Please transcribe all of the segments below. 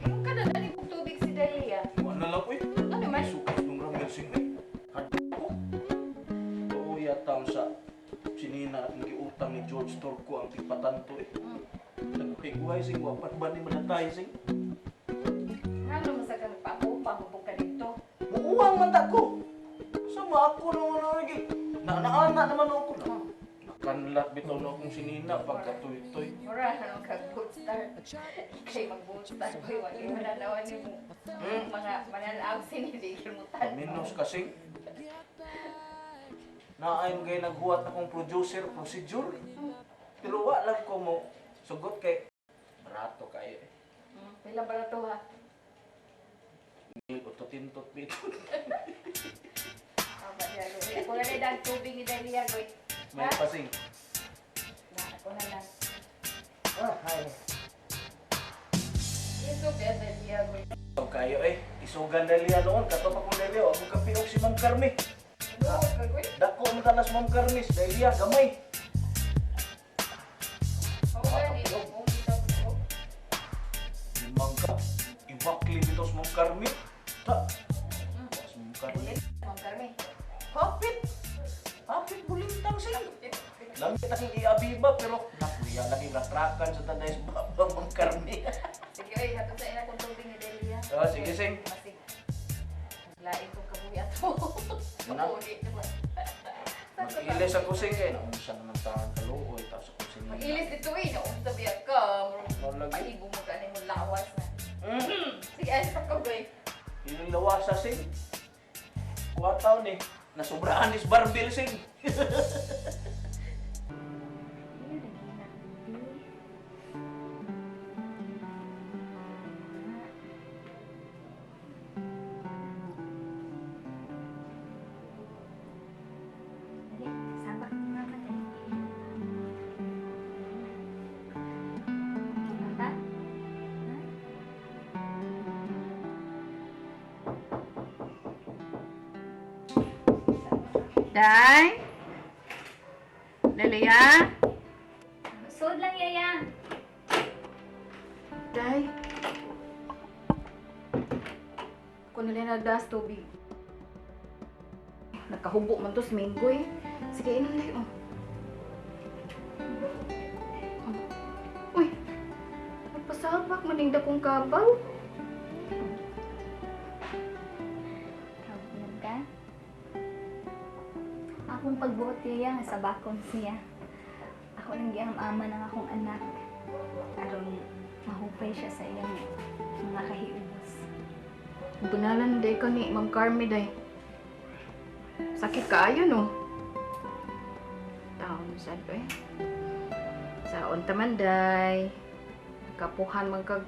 Yung kada na ni tubig si Delia. Ano na lang, uy. Ano man? Sukas nung Ramel Singh, eh. Hado ko. Oo, yata sa sinina at nagiutang ni George Torco ang tipatanto, eh. Nagkuhay sing, wapat ba ni manatay sing? Ano masagang pa-upang mo ka dito? Muuwang man ko. Sama ako naman lagi. Naana naman ako na. Nakanlat bitaw na akong sinina pagkatoy-toy. Mura na nung kag-boot star. Kay mag-boot star ko yung wali mananawan ni mo. Mga mananaw siniligimutan. Paminos kasing. Naayon kay naghuwat akong producer procedure. Pero wala ko mo sugot kay barato kayo eh. Pila ba na to ha? Hindi ko to tintot bito. Aba niya, Loy. Ako na lang tubig ni Delia, Loy. May pasing. Ako na lang. Ah, hay. Ito kaya Delia, Loy. So kayo eh, isugan Delia noon, kato pa kong Delia, ako kapiok si Ma'am Carmi. Ano ka, Loy? Dako mo talas Ma'am Carmi, Delia, gamay. Oo nga, hindi ko kita ko. Limang ka, ibakli dito sa Ma'am Carmi. Ha? Sa Ma'am Carmi. Ma'am Carmen. Hapit! Hapit bulintang siya. Langit aking iabiba, pero nakuya lagi ratrakan sa tanday sa baba Ma'am Carmi. Sige, ay, hatod sa ina kong tubig ni Delia. Ah, sige, sing. Masig. Naglain kong kabuyat mo. Ano? Kapuli naman. Mag-ilis ako sing kayo. Naunsa naman tahan kaluoy, tapos ako sing. Mag-ilis dito eh. Naunta biyak ka. Malagi. Paibo mo ka mo lawas na. Hmm. Sige, ay, sa kabay. Yung lawasa sing. Kuha taon eh. Nasubrahan is Barbell sing. Day? Delia? Sud lang, Yaya. Day? Ako na rin nagdas tubig. Nakahubo man to sa minggo eh. Sige, inom na yun. Uy! Nagpasabak maning dakong kabaw. Kabulan ka? Akong pagbuot, Yaya, nga sa bakon siya. Ako lang giyang-ama ng akong anak. Aron mahupay siya sa iyang mga kahiubos. Bunalan day ka ni Ma'am Carmi day. Sakit kaayo no? Taon sad ko eh. Saon taman day. Kapuhan man kag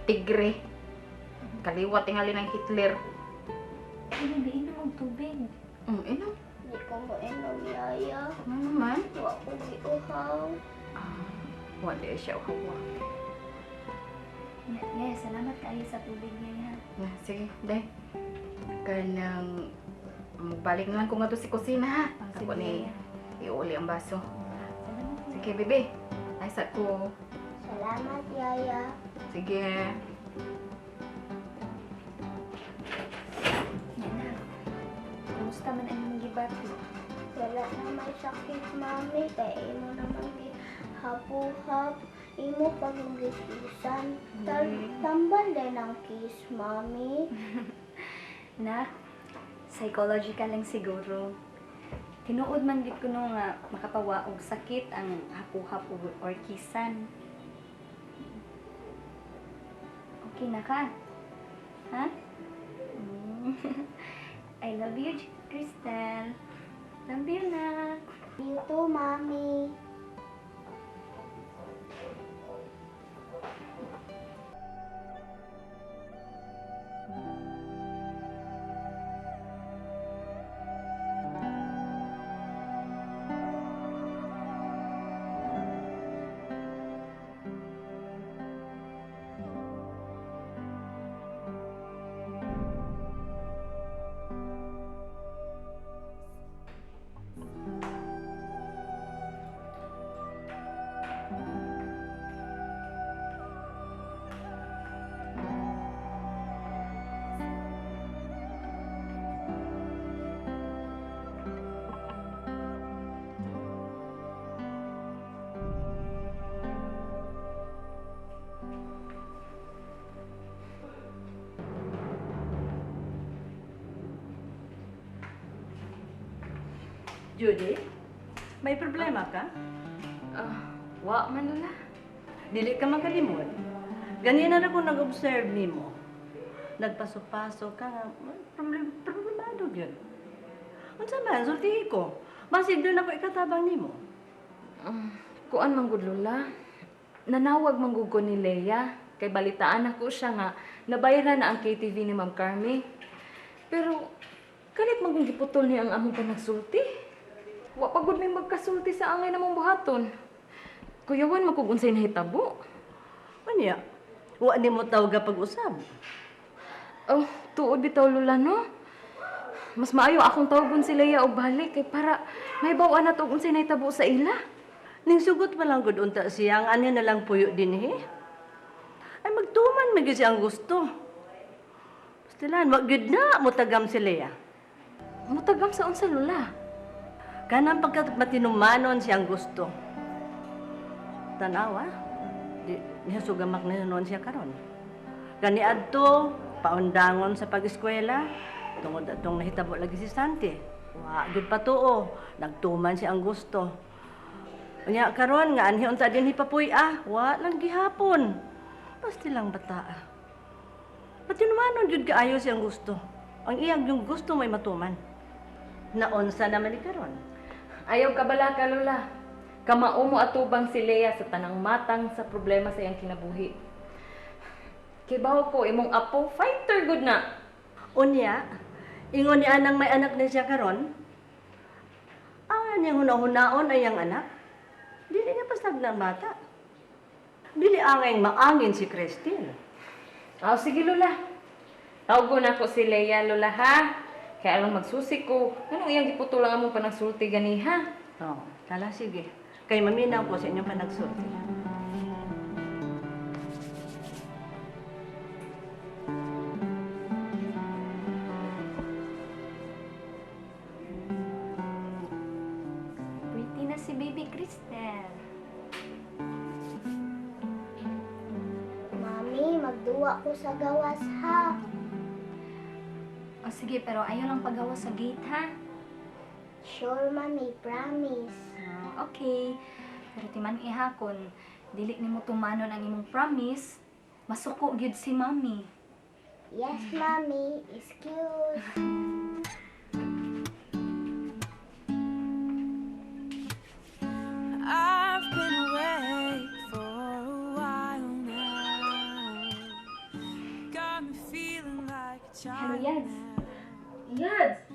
tigre. Kaliwat tingali ng Hitler. Hindi, inom ang tubig. Inom. Di ko mo inom, Yaya. Ano naman? Wa ko di uhaw. Wala siya hawa. Yaya, salamat kayo sa tubig, Yaya. Sige, day. Kanang magbalik na lang ko nga to si kusina ha. Sige, Ako ni Yaya. iuli ang baso. Salamat. Sige, bebe. Ay sa ko. Salamat, Yaya. Sige. Yana, kumusta man ang mga gibati? Wala na may sakit, Mami. Kaya imo naman hapuhap. Imo pag-gisisan. Tambal din ang kiss, Mami. Nak, psychological lang siguro. Tinuod man gid kuno nga makapawa og sakit ang hapuhap or kisan. Okay na ka? Ha? I love you, Crystal. Love you na. You too, Mami. Judy, may problema ka? Wa man Lola. Dili ka makalimot. Ganina na ko nag-observe nimo. Nagpasok-pasok ka nga, problemado yun. Unsa man, sultihi ko. Basig doon ako ikatabang nimo. Kuan man gud Lola. Nanawag man gud ko ni Leia kay balitaan ako siya nga nabayaran na ang KTV ni Ma'am Carmi. Pero kalit man kung giputol niya ang among panagsulti. Wa pa gud may magkasulti sa angay namong buhaton. Kuyawan man kung unsay nahitabo. Unya, wa nimo tawag pag-usab. Oh, tuod bitaw Lola no. Mas maayo akong tawagon si Leia og balik kay para may bawa na to kung unsay nahitabo sa ila. Ning sugot pa lang gud unta siya, ang anya na lang puyo dinhi. Ay magtuman magi siya ang gusto. Pastilan, wag gud na mutagam si Leia. Mutagam sa unsa Lola? Kanang pagkat matinumanon siyang gusto. Tanawa, di niya sugamak na noon siya karon. Gani adto paundangon sa pag-eskwela, tungod atong nahitabo lagi si Santi. Wa gud patuo, nagtuman siya ang gusto. Unya karon nga anhi unta din hipapuy wa lang gihapon. Basti lang bata. Patinumanon jud kaayo siyang gusto. Ang iyang yung gusto may matuman. Naunsa naman ni karon? Ayaw ka bala ka Lola. Kamao mo atubang si Leia sa tanang matang sa problema sa iyang kinabuhi. Kibaw ko imong apo fighter good na. Unya, ingon ni anang may anak na siya karon. Ang niyang hunahunaon ay ang anak. Dili niya pasag na bata. Dili angay maangin si Christine. Oh, sige Lola. Tawgon ako si Leia Lola ha. Kaya alang magsusi ko. Anong iyang giputol ang among panagsulti gani ha? Oh, kala sige. Kay maminaw ko sa inyong panagsulti. Pretty na si Baby Cristel. Mami, magduwa ko sa gawas ha. O sige, pero ayaw lang pagawa sa gate, ha? Sure, Mami, promise. Okay. Pero timan ihakon, dili nimo tumanon ang imong promise, masuko gyud si Mami. Yes, Mami. Excuse. I've been away for a while now. Got me feeling like a Hello, child Yads. now. Yads,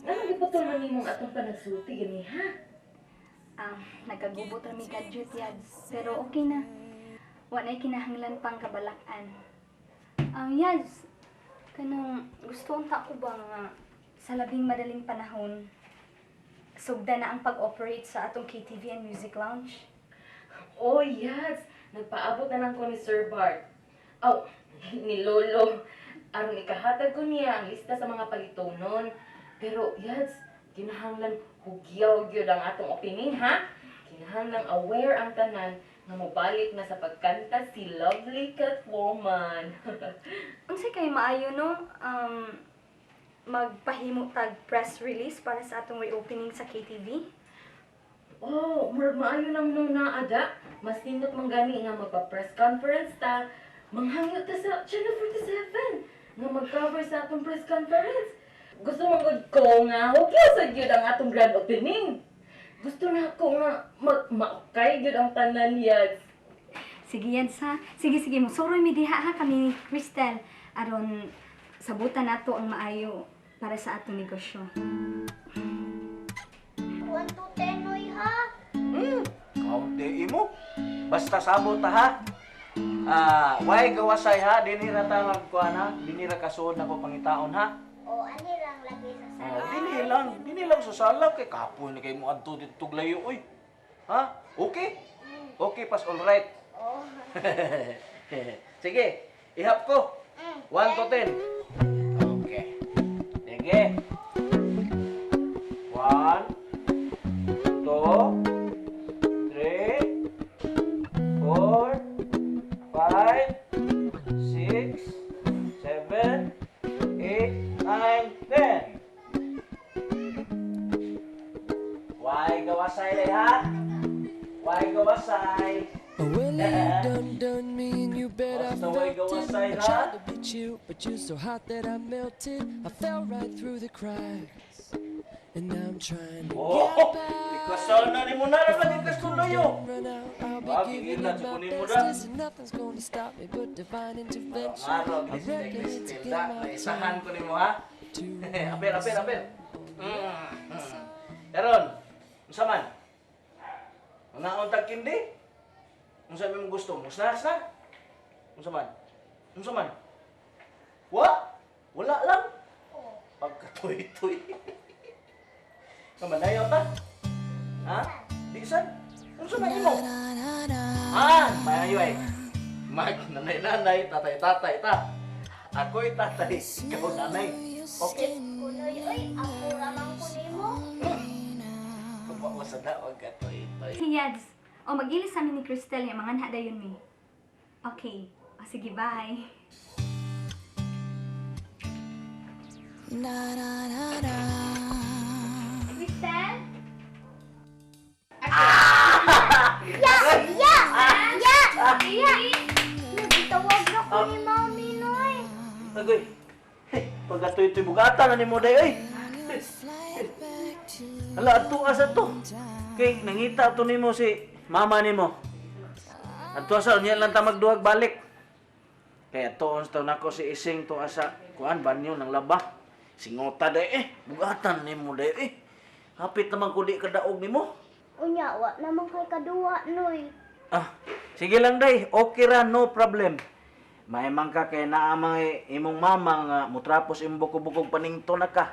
anong giputol man nimong atong panagsulti gani ha? Nagkagubot rami gadget, Yads. Pero okay na. Wala kinahanglan pang kabalakan. Yads, kanang gusto unta ko ba nga sa labing madaling panahon, sugda na ang pag-operate sa atong KTV and Music Lounge? Oh, yes. Nagpaabot na lang ko ni Sir Bart. Oh, ni Lolo. Aron ikahatag ko niya ang lista sa mga palitonon. Pero, yes, kinahanglan hugyaw gyud ang atong opening, ha? Kinahanglan aware ang tanan nga mobalik na sa pagkanta si Lovely Catwoman. Unsay kay maayo no? Magpahimo tag press release para sa atong reopening sa KTV? Oh, maayo lang nung naada. Mas nindot man gani nga magpa-press conference ta. Manghangyo ta sa Channel 47 nga mag-cover sa atong press conference. Gusto mo gud ko nga hugyaw sa gyud ang atong grand opening. Gusto na ako nga maukay gyud ang tanan Yads. Sige yan sa. Sige, mo. Soroy mi diha ha kami ni Cristel. Aron sabutan nato ang maayo para sa atong negosyo. 1 to 10, oy ha. Kaunti imo. Basta sabot ha. Way gawasay ha, dinira ta magkuan ha, dinira kasuod nako pangitaon ha. O, ani lang lagi sa sala. Dini lang sa sala kay kapoy ni kay mo adto dito layo oy. Ha? Okay? Okay, pas all right. Oh. Sige, ihap ko. 1 to 10. Okay. Sige. 1 2 3 4 5 6 7 8 9 10. 1 Well, you done me and you bet I Basta way felt it. gawasay, I ha? tried to beat you, but you're so hot that I melted. I fell right through the cracks, and now I'm trying to Oh, get back. ikasana ni mo na lagi kastuloyo. Run out, I'll be Wag, giving ilan it sa my kunin mo best. na. Listen, nothing's gonna stop me but divine intervention. Araw, I reckon it's again my naisahan time ko ni mo ha. to Apel. Karon, unsa man? Unaon tag kindi? Unsa man mo gusto? Musnas na? Unsa man? Unsa man? Wala lang. Pagkatoy-toy. Kamanayaw ta? Ha? Bisan? Unsa man imo? Mayayo ay. Mag nanay-nanay, tatay-tatay ta. Ako'y tatay, ikaw nanay. Okay? Kunoy, oy, ako ramang kunimo. Kumawa sa daog katoy-toy. Si Yads, o mag-ilis sa amin ni Cristel yung mga nada yun mi. Okay. O sige, bye. Cristel? Nagtawag na ko ni Mami, Noy. Agoy. Pagkatoy-toy bugatan na ni mo day, ay. Hala, ato asa to. Kay, nangita to ni mo si mama ni mo. Ato asa, niya lang ta magduwag balik. Kaya to, to nako si Ising to asa. Kuan, banyo ng laba. Singota day, bugatan ni mo day, Hapit naman ko di kadaog ni mo. Unya, wa naman kay kaduwa, Noy. Sige lang day, okay ra, no problem. May man ka kay naamang imong mama nga mutrapos imong bukog-bukog paningto na ka.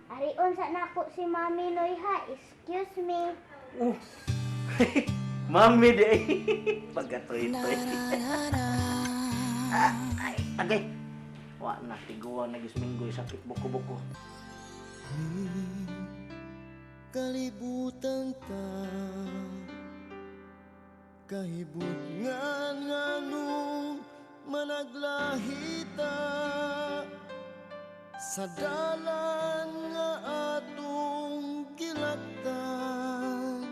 Arion sa nako si Mami, Noy, ha. Excuse me. Mami di ay. Pagkatoy-toy. Agay. Wa na tiguan na gisminggoy sakit buko-buko. Kalibutan ta kahibut nga nung managlahita sa dalan nga atong gilaktan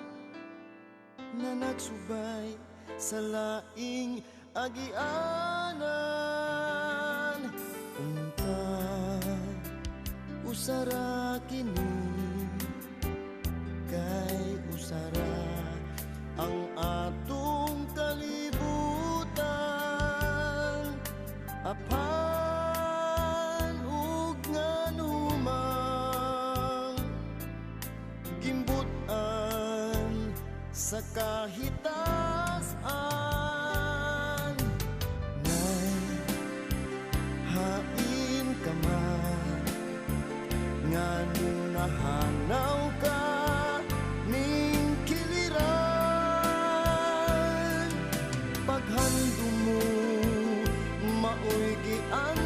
na nagsubay sa laing agianan unta usara kini kay usara ang atong kalibutan apan ug nganumang gimbutan sa kahitasan nay hain ka man nganong nahanaw ka ning kiliran paghandom mo maoy gian